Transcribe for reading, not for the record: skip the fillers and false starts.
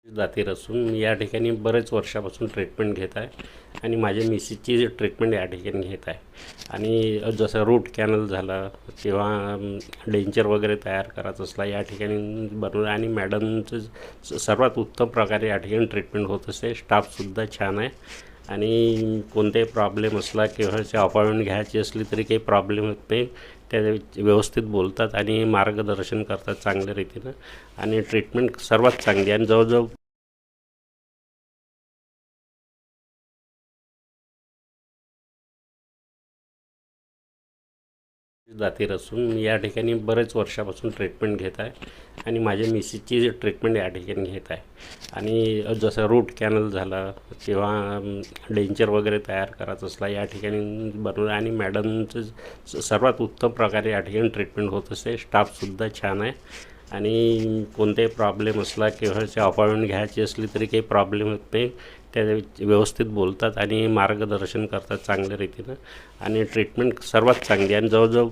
जातीर असून मी या ठिकाणी बरेच वर्षापासून ट्रीटमेंट घेत आहे आणि माझ्या मिसेसची ट्रीटमेंट या ठिकाणी घेत आहे. आणि जसं रूट कॅनल झालं किंवा डेंचर वगैरे तयार करायचं असला या ठिकाणी बनवलं आणि मॅडमचं सर्वात उत्तम प्रकारे या ठिकाणी ट्रीटमेंट होत असते. स्टाफसुद्धा छान आहे आणि कोणताही प्रॉब्लेम असला किंवा अपॉइंटमेंट घ्यायची असली तरी काही प्रॉब्लेम होत नाही. त्या व्यवस्थित बोलतात आणि मार्गदर्शन करतात चांगल्या रीतीनं आणि ट्रीटमेंट सर्वात चांगली आणि जवळजवळ जातीर असून मी या ठिकाणी बरेच वर्षापासून ट्रीटमेंट घेत आहे आणि माझ्या मिसेसची ट्रीटमेंट या ठिकाणी घेत आहे. आणि जसं रूट कॅनल झालं किंवा डेंचर वगैरे तयार करायचं असला या ठिकाणी बनवलं आणि मॅडमचं सर्वात उत्तम प्रकारे या ठिकाणी ट्रीटमेंट होत असते. स्टाफसुद्धा छान आहे आणि कोणताही प्रॉब्लेम असला किंवा अपॉइंटमेंट घ्यायची असली तरी काही प्रॉब्लेम होत नाही. त्या व्यवस्थित बोलतात आणि मार्गदर्शन करतात चांगल्या रीतीनं आणि ट्रीटमेंट सर्वात चांगली आणि जवळजवळ